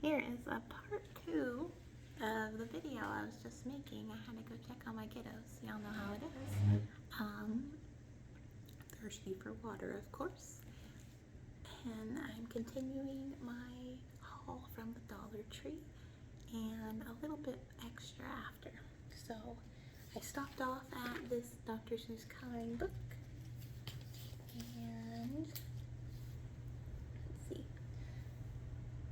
Here is a part 2 of the video I was just making. I had to go check on my kiddos. Y'all know how it is. Um, Thirsty for water, of course. And I'm continuing my haul from the Dollar Tree and a little bit extra after. So I stopped off at this Dr. Seuss coloring book, and let's see,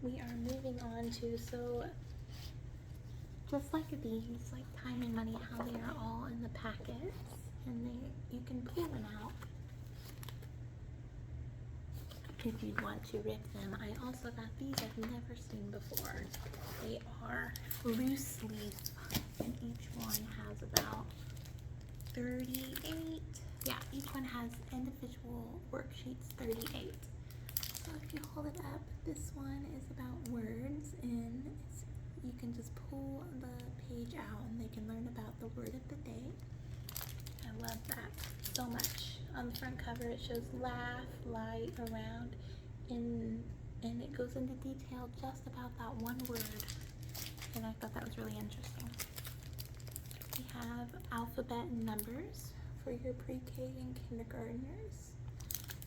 we are moving on to, so just like these, like Time and Money, how they are all in the packets and you can pull them out if you want to rip them. I also got these I've never seen before. They are loose leaf, and each one has about 38. Yeah, each one has individual worksheets, 38. So if you hold it up, this one is about words, and you can just pull the page out and they can learn about the word of the day. I love that so much. On the front cover it shows laugh, light, around, and it goes into detail just about that one word, and I thought that was really interesting. We have alphabet and numbers for your pre-K and kindergartners.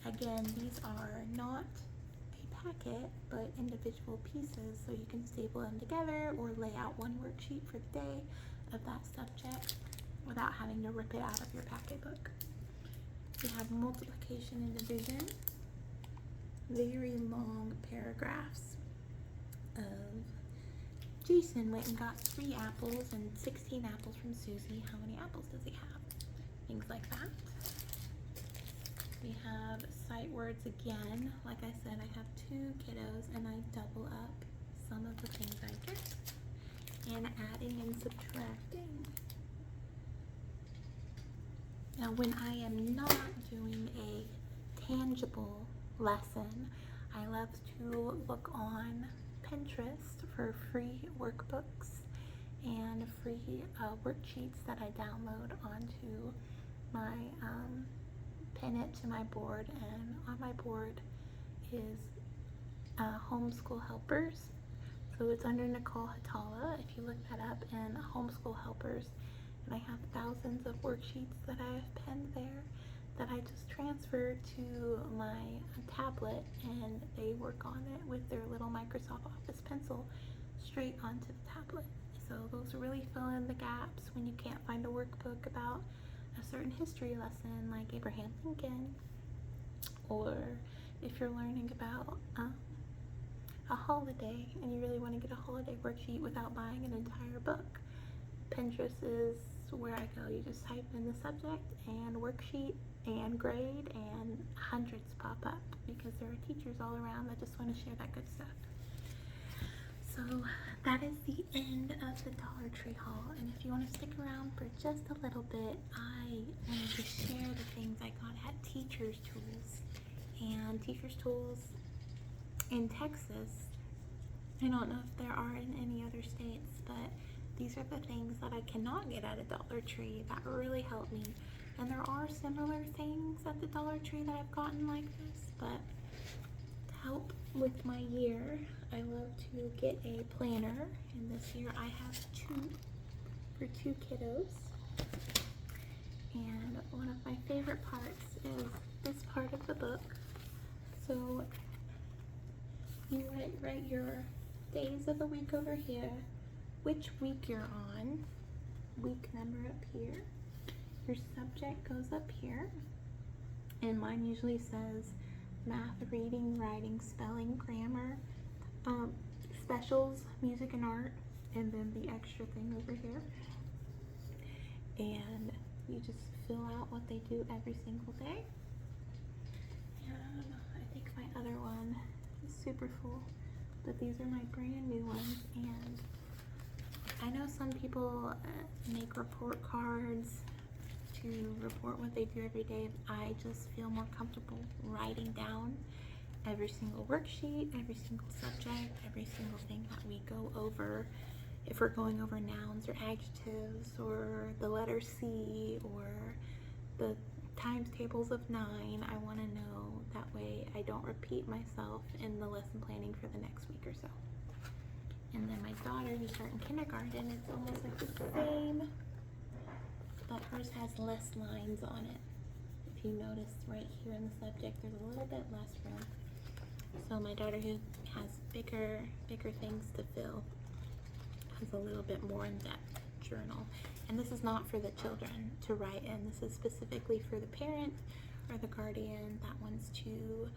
Again, these are not a packet, but individual pieces, so you can staple them together or lay out one worksheet for the day of that subject without having to rip it out of your packet book. We have multiplication and division, very long paragraphs of Jason went and got 3 apples and 16 apples from Susie. How many apples does he have? Things like that. We have sight words again. Like I said, I have 2 kiddos and I double up some of the things I get. And adding and subtracting. Now when I am not doing a tangible lesson, I love to look on Pinterest for free workbooks and free worksheets that I download onto my pin it to my board, and on my board is Homeschool Helpers. So it's under Nicole Hatala if you look that up, and Homeschool Helpers, and I have thousands of worksheets that I have pinned there that I just transfer to my tablet, and they work on it with their little Microsoft Office pencil straight onto the tablet. So those really fill in the gaps when you can't find a workbook about a certain history lesson like Abraham Lincoln, or if you're learning about a holiday and you really want to get a holiday worksheet without buying an entire book. Pinterest is where I go. You just type in the subject and worksheet and grade, and hundreds pop up because there are teachers all around that just want to share that good stuff. So that is the end of the Dollar Tree haul, and if you want to stick around for just a little bit, I wanted to share the things I got at Teachers Tools. And Teachers Tools in Texas, I don't know if there are in any other states, but these are the things that I cannot get at a Dollar Tree that really help me. And there are similar things at the Dollar Tree that I've gotten like this, but to help with my year, I love to get a planner, and this year I have 2 for 2 kiddos. And one of my favorite parts is this part of the book. So you write your days of the week over here, which week you're on, week number up here, your subject goes up here, and mine usually says math, reading, writing, spelling, grammar, specials, music and art, and then the extra thing over here. And you just fill out what they do every single day. And I think my other one is super full, but these are my brand new ones, and I know some people make report cards to report what they do every day. I just feel more comfortable writing down every single worksheet, every single subject, every single thing that we go over. If we're going over nouns or adjectives or the letter C or the times tables of 9, I want to know, that way I don't repeat myself in the lesson planning for the next week or so. And then my daughter, who's starting kindergarten, it's almost like the same, but hers has less lines on it. If you notice right here in the subject, there's a little bit less room. So my daughter, who has bigger things to fill, has a little bit more in-depth journal. And this is not for the children to write in. This is specifically for the parent or the guardian that wants to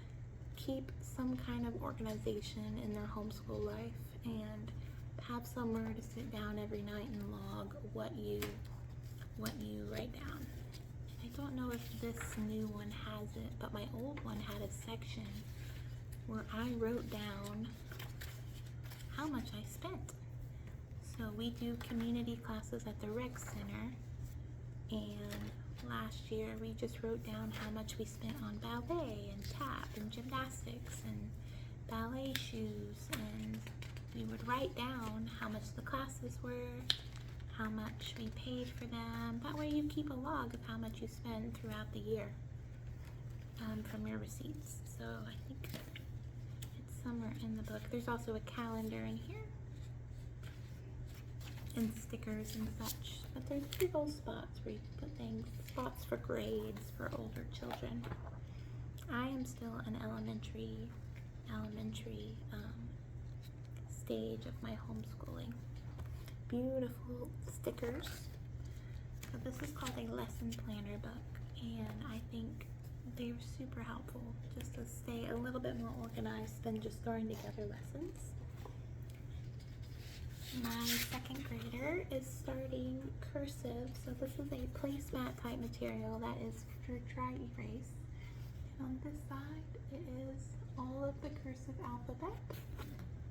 keep some kind of organization in their homeschool life and have somewhere to sit down every night and log what you write down. I don't know if this new one has it, but my old one had a section where I wrote down how much I spent. So we do community classes at the rec center, and last year we just wrote down how much we spent on ballet and tap and gymnastics and ballet shoes, and we would write down how much the classes were, how much we paid for them. That way you keep a log of how much you spend throughout the year from your receipts. So I think it's somewhere in the book. There's also a calendar in here and stickers and such, but there's big old spots where you can put things, spots for grades for older children. I am still an elementary stage of my homeschooling. Beautiful stickers. So this is called a lesson planner book, and I think they're super helpful just to stay a little bit more organized than just throwing together lessons. My second grader is starting cursive, so this is a placemat type material that is for dry erase. And on this side, it is all of the cursive alphabet.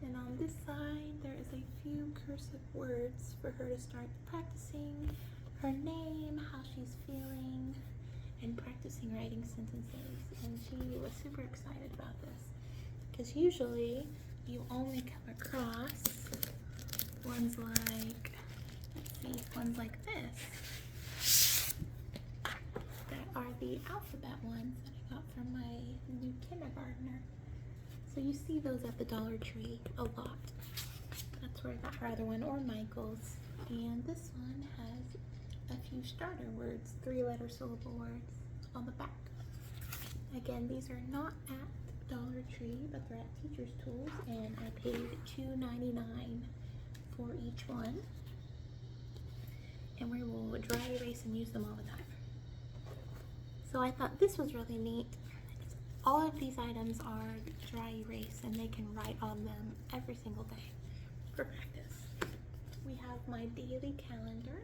And on this side, there is a few cursive words for her to start practicing her name, how she's feeling, and practicing writing sentences. And she was super excited about this, because usually you only come across ones like, ones like this, that are the alphabet ones that I got from my new kindergartner. So you see those at the Dollar Tree a lot. That's where I got her other one, or Michael's. And this one has a few starter words, 3-letter syllable words on the back. Again, these are not at Dollar Tree, but they're at Teacher's Tools, and I paid $2.99 for each one. And we will dry erase and use them all the time. So I thought this was really neat. All of these items are dry erase, and they can write on them every single day for practice. We have my daily calendar,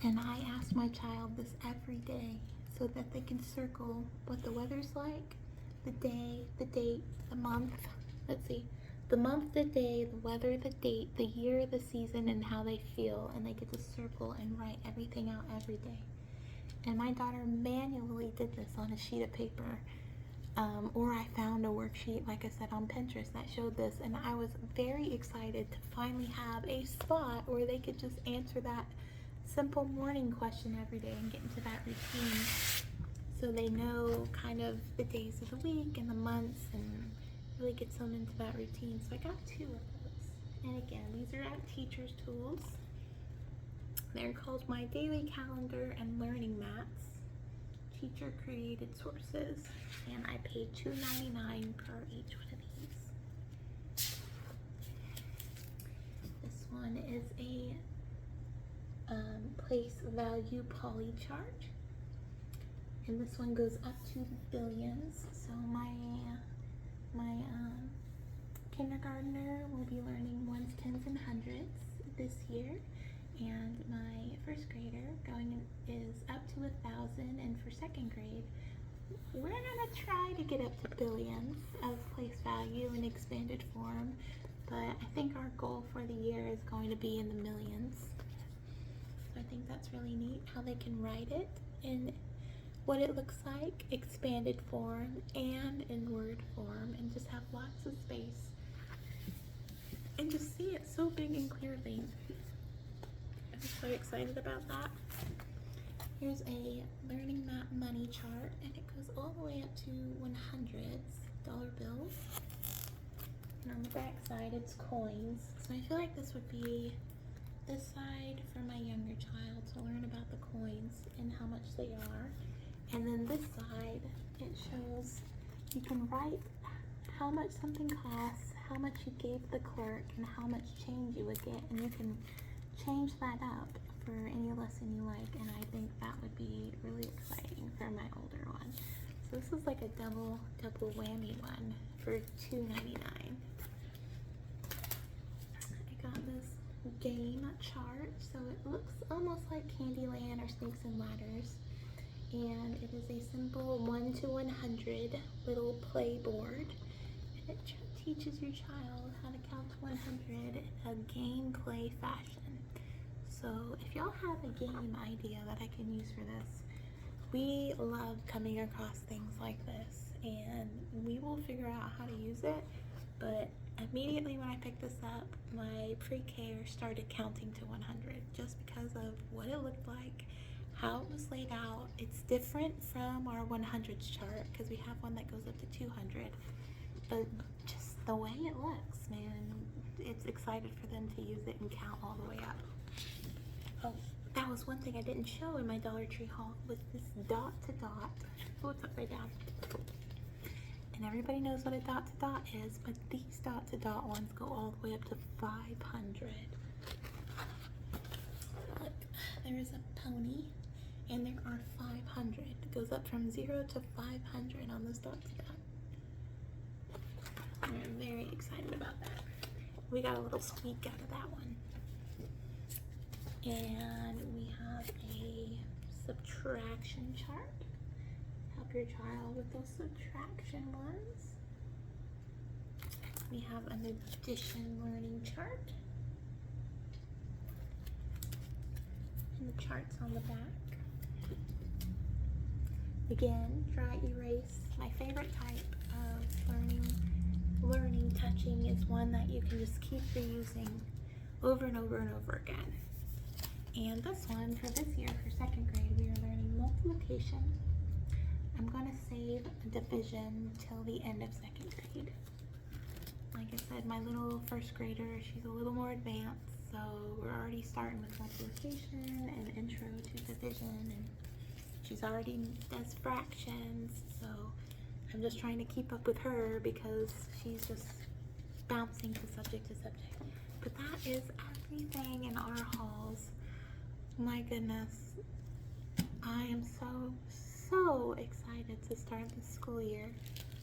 and I ask my child this every day so that they can circle what the weather's like, the day, the date, the month. Let's see, the month, the day, the weather, the date, the year, the season, and how they feel, and they get to circle and write everything out every day. And my daughter manually did this on a sheet of paper, or I found a worksheet, like I said, on Pinterest that showed this, and I was very excited to finally have a spot where they could just answer that simple morning question every day and get into that routine, so they know kind of the days of the week and the months, and really gets them into that routine. So I got 2 of those, and again, these are at Teacher's Tools. They're called My Daily Calendar and Learning Mats, teacher created sources, and I paid $2.99 per each one of these. This one is a place value poly chart, and this one goes up to billions. So my kindergartner will be learning ones, tens, and hundreds this year. And my first grader is up to 1,000, and for second grade, we're gonna try to get up to billions of place value in expanded form, but I think our goal for the year is going to be in the millions. So I think that's really neat how they can write it in what it looks like, expanded form and in word form, and just have lots of space and just see it so big and clearly. I'm so excited about that. Here's a Learning Map money chart, and it goes all the way up to 100s, dollar bills. And on the back side, it's coins. So I feel like this would be this side for my younger child to learn about the coins and how much they are. And then this side, it shows you can write how much something costs, how much you gave the clerk, and how much change you would get. And you can change that up for any lesson you like. And I think that would be really exciting for my older one. So this is like a double whammy one for $2.99. I got this game chart, so it looks almost like Candyland or Snakes and Ladders, and it is a simple 1 to 100 little play board, and it teaches your child how to count to 100 in a gameplay fashion. So if y'all have a game idea that I can use for this, we love coming across things like this, and we will figure out how to use it. But immediately when I picked this up, my pre-K started counting to 100 just because of what it looked like, how it was laid out. It's different from our 100s chart because we have one that goes up to 200, but just the way it looks, man, it's excited for them to use it and count all the way up. Oh, that was one thing I didn't show in my Dollar Tree haul, was this dot to dot. Oh, it's upside down. And everybody knows what a dot to dot is, but these dot to dot ones go all the way up to 500. Look, there is a pony, and there are 500. It goes up from 0 to 500 on this dot to dot. I'm very excited about that. We got a little squeak out of that one. And we have a subtraction chart. Help your child with those subtraction ones. We have an addition learning chart. And the chart's on the back. Again, dry erase. My favorite type of learning touching is one that you can just keep reusing over and over and over again. And this one, for this year, for second grade, we are learning multiplication. I'm gonna save division till the end of second grade. Like I said, my little first grader, she's a little more advanced, so we're already starting with multiplication and intro to division, and she's already does fractions, so I'm just trying to keep up with her because she's just bouncing to subject to subject. But that is everything in our hauls. My goodness, I am so excited to start this school year.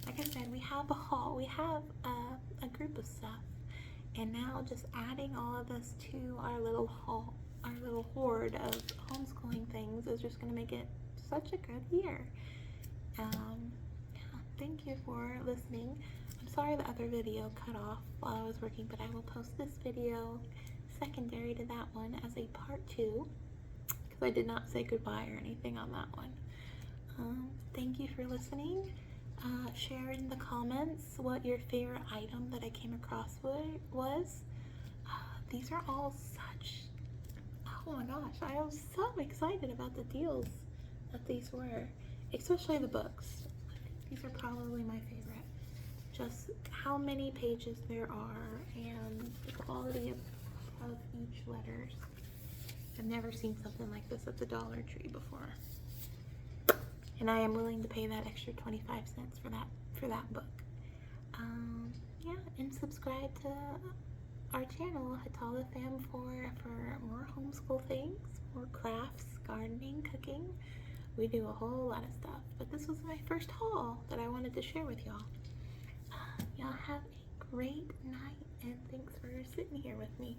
Like I said, we have a haul, we have a group of stuff, and now just adding all of this to our little haul, our little hoard of homeschooling things is just going to make it such a good year. Yeah, thank you for listening. I'm sorry the other video cut off while I was working, but I will post this video secondary to that one as a part 2, because I did not say goodbye or anything on that one. Thank you for listening. Share in the comments what your favorite item that I came across was. These are all such, oh my gosh, I was so excited about the deals that these were, especially the books. These are probably my favorite. Just how many pages there are and the quality of each letters. I've never seen something like this at the Dollar Tree before. And I am willing to pay that extra 25 cents for that book. Yeah, and subscribe to our channel, Hatala Fam, for more homeschool things, more crafts, gardening, cooking. We do a whole lot of stuff, but this was my first haul that I wanted to share with y'all. Y'all have a great night, and thanks for sitting here with me.